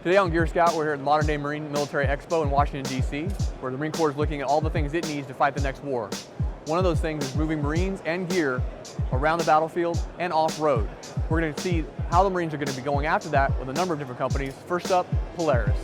Today on Gear Scout, we're here at the Modern Day Marine Military Expo in Washington, D.C., where the Marine Corps is looking at all the things it needs to fight the next war. One of those things is moving Marines and gear around the battlefield and off-road. We're going to see how the Marines are going to be going after that with a number of different companies. First up, Polaris.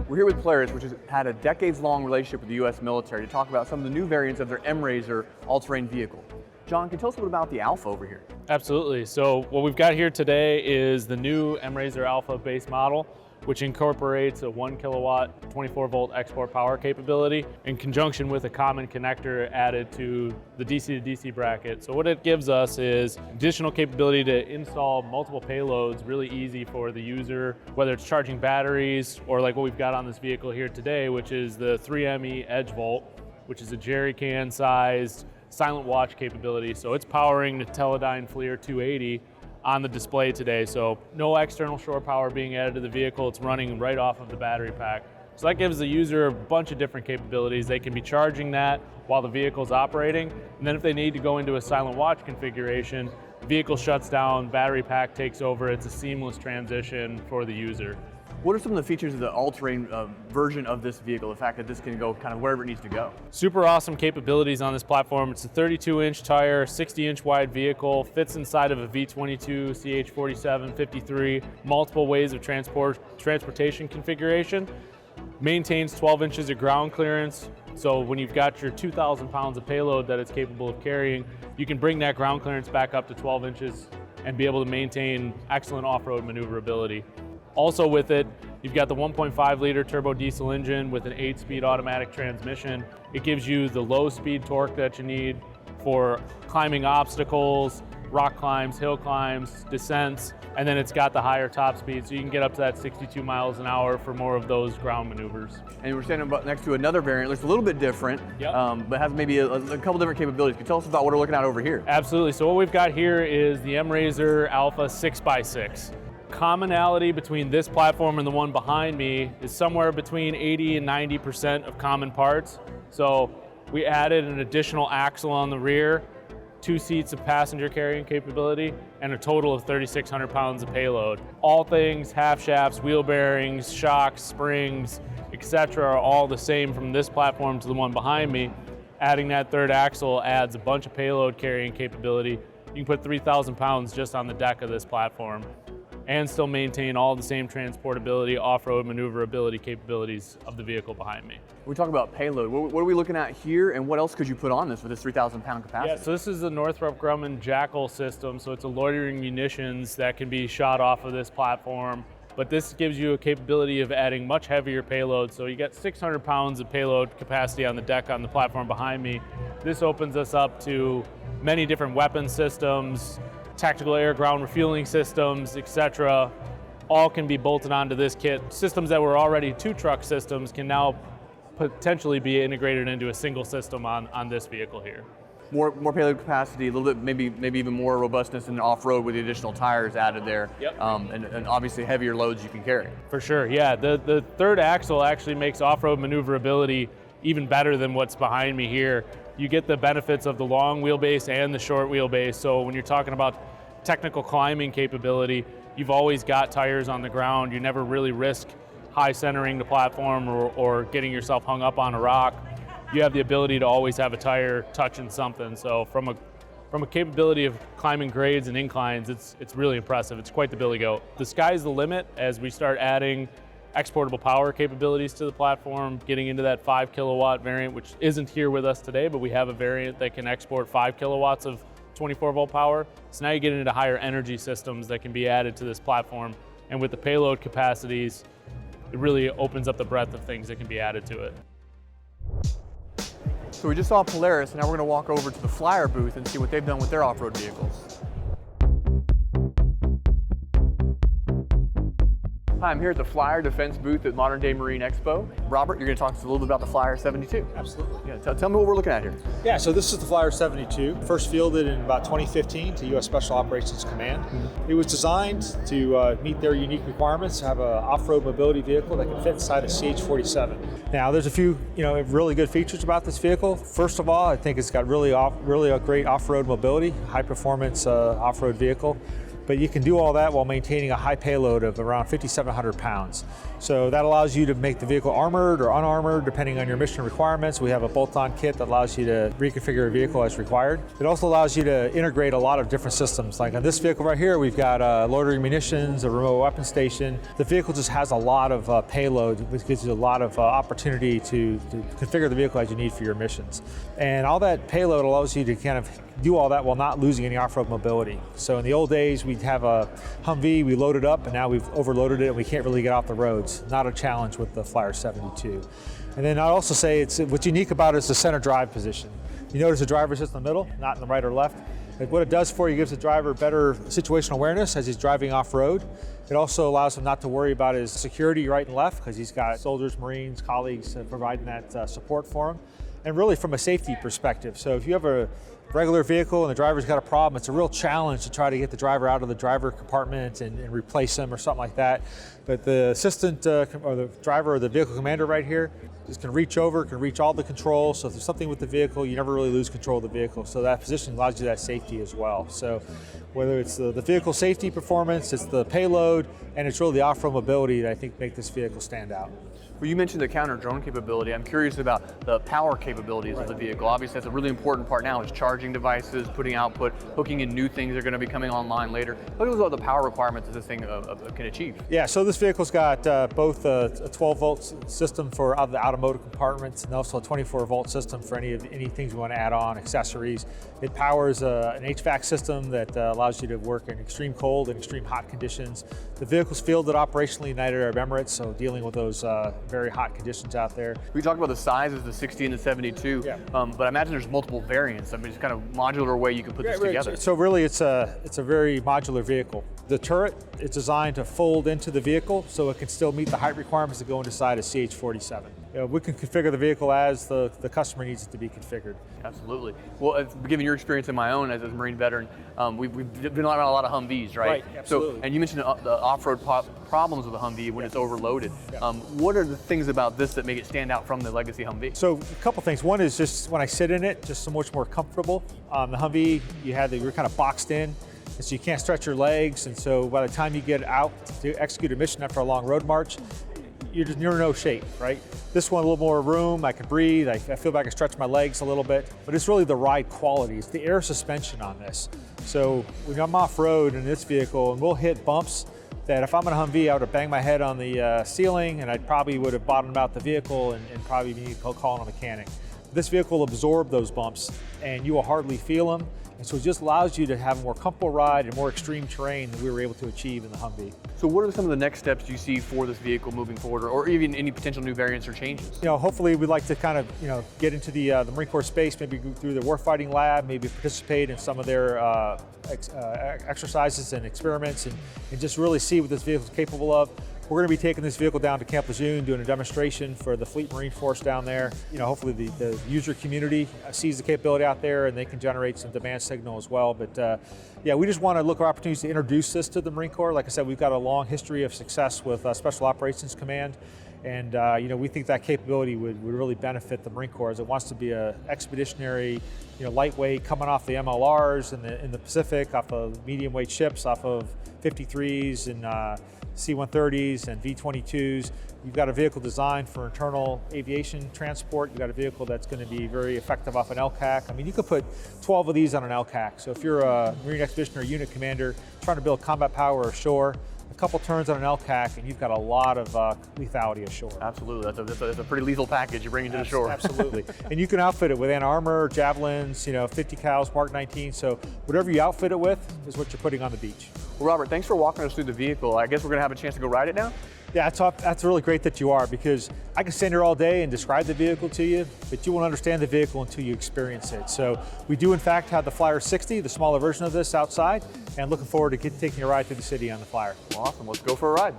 We're here with Polaris, which has had a decades-long relationship with the U.S. military, to talk about some of the new variants of their M-Razor all-terrain vehicle. John, can you tell us a little about the Alpha over here? Absolutely. So what we've got here today is the new M-Razor Alpha base model, which incorporates a 1 kilowatt, 24 volt export power capability in conjunction with a common connector added to the DC to DC bracket. So what it gives us is additional capability to install multiple payloads really easy for the user, whether it's charging batteries or like what we've got on this vehicle here today, which is the 3ME Edge Volt, which is a jerry can sized silent watch capability. So it's powering the Teledyne FLIR 280 on the display today. So no external shore power being added to the vehicle. It's running right off of the battery pack. So that gives the user a bunch of different capabilities. They can be charging that while the vehicle's operating. And then if they need to go into a silent watch configuration, the vehicle shuts down, battery pack takes over. It's a seamless transition for the user. What are some of the features of the all-terrain version of this vehicle, the fact that this can go kind of wherever it needs to go? Super awesome capabilities on this platform. It's a 32-inch tire, 60-inch wide vehicle, fits inside of a V22, CH-47, 53, multiple ways of transportation configuration, maintains 12 inches of ground clearance. So when you've got your 2,000 pounds of payload that it's capable of carrying, you can bring that ground clearance back up to 12 inches and be able to maintain excellent off-road maneuverability. Also with it, you've got the 1.5 liter turbo diesel engine with an 8-speed automatic transmission. It gives you the low speed torque that you need for climbing obstacles, rock climbs, hill climbs, descents, and then it's got the higher top speed, so you can get up to that 62 miles an hour for more of those ground maneuvers. And we're standing next to another variant, looks a little bit different, but has maybe a couple different capabilities. Can you tell us about what we're looking at over here? Absolutely, so what we've got here is the M-Razor Alpha 6x6. Commonality between this platform and the one behind me is somewhere between 80 and 90% of common parts. So we added an additional axle on the rear, 2 seats of passenger carrying capability, and a total of 3,600 pounds of payload. All things, half shafts, wheel bearings, shocks, springs, etc. are all the same from this platform to the one behind me. Adding that third axle adds a bunch of payload carrying capability. You can put 3,000 pounds just on the deck of this platform and still maintain all the same transportability, off-road maneuverability capabilities of the vehicle behind me. We talk about payload. What are we looking at here, and what else could you put on this with this 3,000 pound capacity? Yeah, so this is the Northrop Grumman Jackal system, so it's a loitering munitions that can be shot off of this platform, but this gives you a capability of adding much heavier payload. So you got 600 pounds of payload capacity on the deck on the platform behind me. This opens us up to many different weapon systems, tactical air ground refueling systems, etc. all can be bolted onto this kit. Systems that were already 2-truck systems can now potentially be integrated into a single system on this vehicle here. More payload capacity, a little bit, maybe even more robustness in off-road with the additional tires added there. Yep. And obviously heavier loads you can carry. For sure, yeah. The third axle actually makes off-road maneuverability even better than what's behind me here. You get the benefits of the long wheelbase and the short wheelbase. So when you're talking about technical climbing capability, you've always got tires on the ground. You never really risk high centering the platform or getting yourself hung up on a rock. You have the ability to always have a tire touching something. So from a capability of climbing grades and inclines, it's really impressive. It's quite the billy goat. The sky's the limit as we start adding exportable power capabilities to the platform, getting into that 5 kilowatt variant, which isn't here with us today, but we have a variant that can export 5 kilowatts of 24 volt power. So now you get into higher energy systems that can be added to this platform. And with the payload capacities, it really opens up the breadth of things that can be added to it. So we just saw Polaris, and now we're going to walk over to the Flyer booth and see what they've done with their off-road vehicles. Hi, I'm here at the Flyer Defense booth at Modern Day Marine Expo. Robert, you're going to talk to us a little bit about the Flyer 72. Absolutely. Yeah, tell me what we're looking at here. Yeah, so this is the Flyer 72, first fielded in about 2015 to U.S. Special Operations Command. It was designed to meet their unique requirements, to have an off-road mobility vehicle that can fit inside a CH-47. Now, there's a few really good features about this vehicle. First of all, I think it's got really a great off-road mobility, high-performance off-road vehicle. But you can do all that while maintaining a high payload of around 5,700 pounds. So that allows you to make the vehicle armored or unarmored depending on your mission requirements. We have a bolt-on kit that allows you to reconfigure a vehicle as required. It also allows you to integrate a lot of different systems. Like on this vehicle right here, we've got loitering munitions, a remote weapon station. The vehicle just has a lot of payload, which gives you a lot of opportunity to configure the vehicle as you need for your missions. And all that payload allows you to kind of do all that while not losing any off-road mobility. So in the old days, we'd have a Humvee, we load it up, and now we've overloaded it and we can't really get off the roads. Not a challenge with the Flyer 72. And then I'd also say what's unique about it is the center drive position. You notice the driver sits in the middle, not in the right or left. And what it does for you, gives the driver better situational awareness as he's driving off-road. It also allows him not to worry about his security right and left because he's got soldiers, Marines, colleagues providing that support for him. And really from a safety perspective. So if you have a regular vehicle and the driver's got a problem, it's a real challenge to try to get the driver out of the driver compartment and replace him or something like that. But the assistant or the driver or the vehicle commander right here just can reach over, can reach all the controls. So if there's something with the vehicle, you never really lose control of the vehicle. So that position allows you that safety as well. So whether it's the vehicle safety performance, it's the payload, and it's really the off-road mobility that I think make this vehicle stand out. Well, you mentioned the counter-drone capability. I'm curious about the power capabilities of the vehicle. Obviously, that's a really important part now, is charging devices, putting output, hooking in new things that are going to be coming online later. Look at what the power requirements that this thing can achieve. Yeah, so this vehicle's got both a 12-volt system for the automotive compartments and also a 24-volt system for any things you want to add on, accessories. It powers an HVAC system that allows you to work in extreme cold and extreme hot conditions. The vehicle's fielded operationally in United Arab Emirates, so dealing with those very hot conditions out there. We talked about the sizes, the 60 and the 72, yeah. But I imagine there's multiple variants. I mean, it's kind of modular way you can put this together. So really it's a very modular vehicle. The turret is designed to fold into the vehicle so it can still meet the height requirements that go inside a CH-47. We can configure the vehicle as the customer needs it to be configured. Absolutely. Well, given your experience in my own as a Marine veteran, we've been around a lot of Humvees, right? Right, absolutely. So, and you mentioned the off-road problems with a Humvee when it's overloaded. Yeah. What are the things about this that make it stand out from the legacy Humvee? So a couple things. One is just when I sit in it, just so much more comfortable. The Humvee, you're kind of boxed in, and so you can't stretch your legs, and so by the time you get out to execute a mission after a long road march, you're in no shape, right? This one, a little more room, I can breathe, I feel like I can stretch my legs a little bit, but it's really the ride quality, it's the air suspension on this. So when I'm off-road in this vehicle, and we'll hit bumps that if I'm in a Humvee, I would have banged my head on the ceiling, and I probably would have bottomed out the vehicle and probably need to call on a mechanic. This vehicle will absorb those bumps, and you will hardly feel them. And so it just allows you to have a more comfortable ride and more extreme terrain than we were able to achieve in the Humvee. So what are some of the next steps you see for this vehicle moving forward, or even any potential new variants or changes? Hopefully we'd like to kind of, get into the Marine Corps space, maybe go through the warfighting lab, maybe participate in some of their exercises and experiments and just really see what this vehicle is capable of. We're going to be taking this vehicle down to Camp Lejeune, doing a demonstration for the Fleet Marine Force down there. Hopefully the user community sees the capability out there and they can generate some demand signal as well. But yeah, we just want to look for opportunities to introduce this to the Marine Corps. Like I said, we've got a long history of success with Special Operations Command. And we think that capability would really benefit the Marine Corps as it wants to be a expeditionary, lightweight, coming off the MLRs in the Pacific, off of medium weight ships, off of 53s and C-130s and V-22s. You've got a vehicle designed for internal aviation transport. You've got a vehicle that's going to be very effective off an LCAC. I mean, you could put 12 of these on an LCAC. So if you're a Marine Expeditionary Unit commander trying to build combat power ashore, a couple turns on an LCAC and you've got a lot of lethality ashore. Absolutely, that's a pretty lethal package you're bringing to the shore. Absolutely, and you can outfit it with anti-armor, javelins, 50 cals, Mark 19, so whatever you outfit it with is what you're putting on the beach. Well, Robert, thanks for walking us through the vehicle. I guess we're gonna have a chance to go ride it now? Yeah, that's really great that you are, because I can stand here all day and describe the vehicle to you, but you won't understand the vehicle until you experience it. So we do in fact have the Flyer 60, the smaller version of this outside, and looking forward to taking a ride through the city on the Flyer. Awesome, let's go for a ride.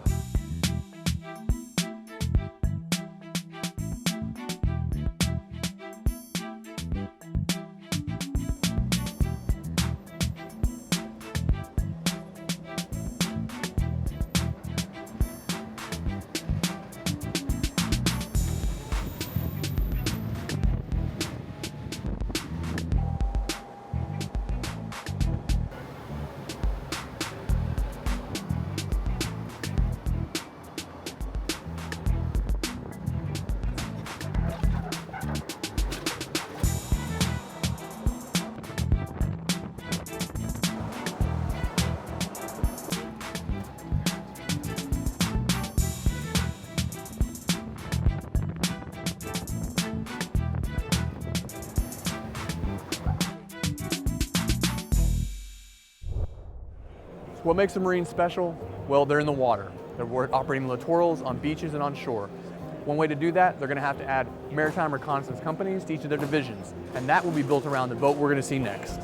What makes the Marines special? Well, they're in the water. They're operating littorals on beaches and on shore. One way to do that, they're going to have to add maritime reconnaissance companies to each of their divisions, and that will be built around the boat we're going to see next.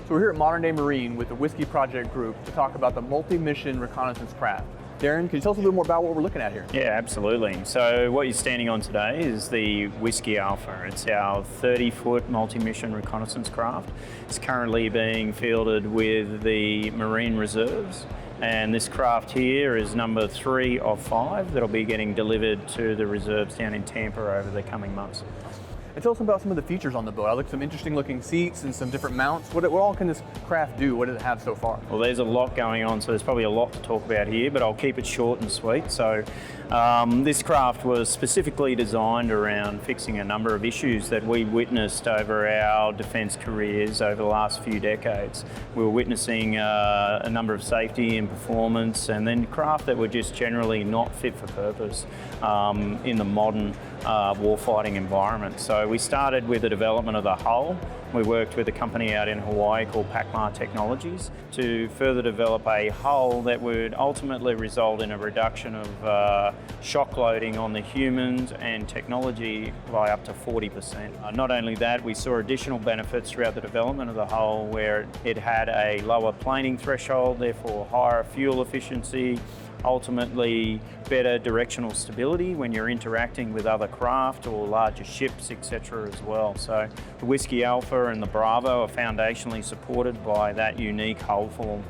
So we're here at Modern Day Marine with the Whiskey Project Group to talk about the multi-mission reconnaissance craft. Darren, can you tell us a little more about what we're looking at here? Yeah, absolutely. So what you're standing on today is the Whiskey Alpha. It's our 30-foot multi-mission reconnaissance craft. It's currently being fielded with the Marine Reserves, and this craft here is number 3 of 5 that'll be getting delivered to the reserves down in Tampa over the coming months. And tell us about some of the features on the boat. I looked at some interesting looking seats and some different mounts. What all can this craft do? What does it have so far? Well, there's a lot going on, so there's probably a lot to talk about here, but I'll keep it short and sweet. So this craft was specifically designed around fixing a number of issues that we witnessed over our defence careers over the last few decades. We were witnessing a number of safety and performance, and then craft that were just generally not fit for purpose in the modern warfighting environment. So we started with the development of the hull. We worked with a company out in Hawaii called Pacmar Technologies to further develop a hull that would ultimately result in a reduction of shock loading on the humans and technology by up to 40%. Not only that, we saw additional benefits throughout the development of the hull where it had a lower planing threshold, therefore higher fuel efficiency, ultimately better directional stability when you're interacting with other craft or larger ships, etc. as well. So the Whiskey Alpha and the Bravo are foundationally supported by that unique hull form.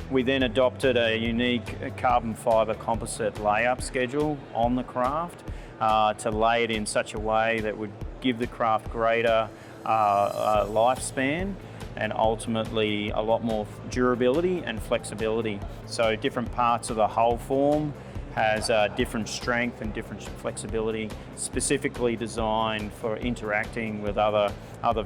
We then adopted a unique carbon fibre composite layup schedule on the craft to lay it in such a way that would give the craft greater lifespan and ultimately a lot more durability and flexibility. So different parts of the hull form has different strength and different flexibility, specifically designed for interacting with other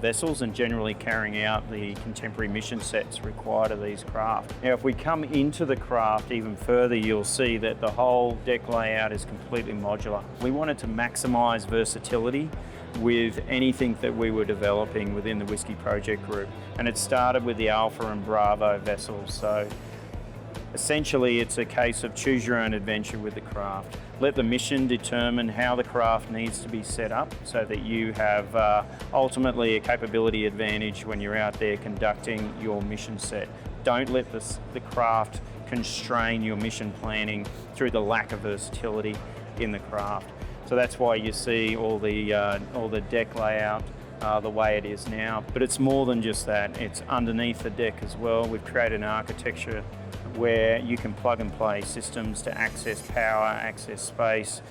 vessels and generally carrying out the contemporary mission sets required of these craft. Now, if we come into the craft even further, you'll see that the whole deck layout is completely modular. We wanted to maximise versatility with anything that we were developing within the Whiskey Project Group. And it started with the Alpha and Bravo vessels. So essentially it's a case of choose your own adventure with the craft. Let the mission determine how the craft needs to be set up so that you have ultimately a capability advantage when you're out there conducting your mission set. Don't let the craft constrain your mission planning through the lack of versatility in the craft. So that's why you see all the deck layout the way it is now. But it's more than just that. It's underneath the deck as well. We've created an architecture where you can plug and play systems to access power, access space,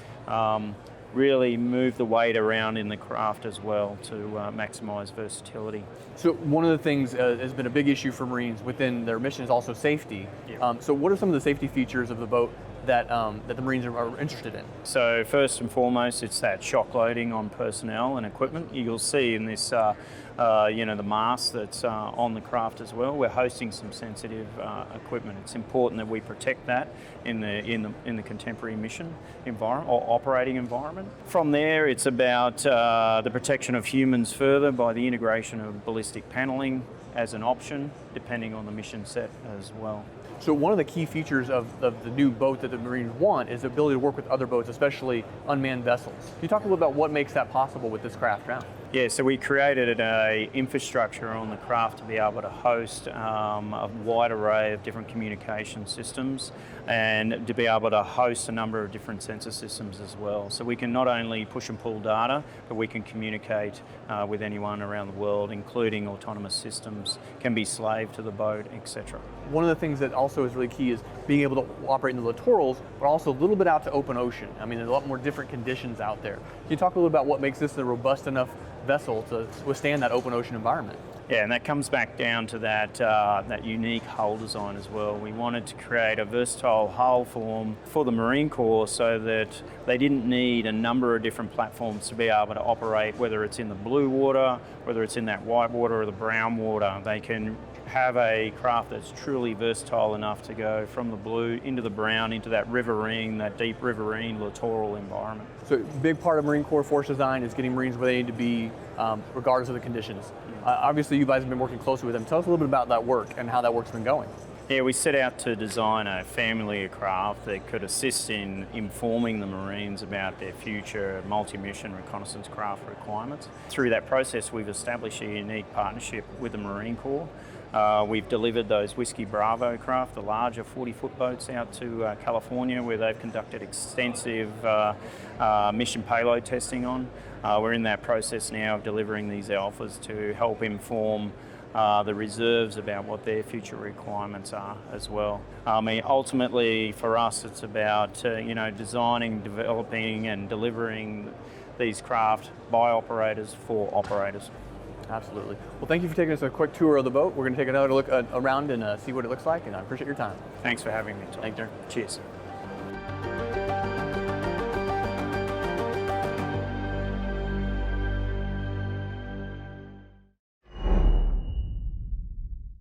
really move the weight around in the craft as well to maximise versatility. So one of the things has been a big issue for Marines within their mission is also safety. Yeah. So what are some of the safety features of the boat that the Marines are interested in? So first and foremost, it's that shock loading on personnel and equipment. You'll see in this, the mast that's on the craft as well. We're hosting some sensitive equipment. It's important that we protect that in the contemporary mission environment or operating environment. From there, it's about the protection of humans further by the integration of ballistic paneling as an option, depending on the mission set as well. So one of the key features of the new boat that the Marines want is the ability to work with other boats, especially unmanned vessels. Can you talk a little about what makes that possible with this craft now? Yeah, so we created an infrastructure on the craft to be able to host a wide array of different communication systems and to be able to host a number of different sensor systems as well. So we can not only push and pull data, but we can communicate with anyone around the world, including autonomous systems, can be slave to the boat, etc. One of the things that also is really key is being able to operate in the littorals, but also a little bit out to open ocean. I mean, there's a lot more different conditions out there. Can you talk a little about what makes this a robust enough vessel to withstand that open ocean environment? Yeah, and that comes back down to that unique hull design as well. We wanted to create a versatile hull form for the Marine Corps so that they didn't need a number of different platforms to be able to operate, whether it's in the blue water, whether it's in that white water or the brown water. They can have a craft that's truly versatile enough to go from the blue into the brown, into that riverine, that deep riverine littoral environment. So a big part of Marine Corps force design is getting Marines where they need to be regardless of the conditions. Obviously, you guys have been working closely with them. Tell us a little bit about that work and how that work's been going. Yeah, we set out to design a family of craft that could assist in informing the Marines about their future multi-mission reconnaissance craft requirements. Through that process, we've established a unique partnership with the Marine Corps. We've delivered those Whiskey Bravo craft, the larger 40-foot boats, out to California, where they've conducted extensive mission payload testing on. We're in that process now of delivering these alphas to help inform the reserves about what their future requirements are as well. I mean, ultimately for us, it's about designing, developing, and delivering these craft by operators for operators. Absolutely. Well, thank you for taking us a quick tour of the boat. We're going to take another look around and see what it looks like, and I appreciate your time. Thanks for having me, Tom. Thanks, Darren. Cheers.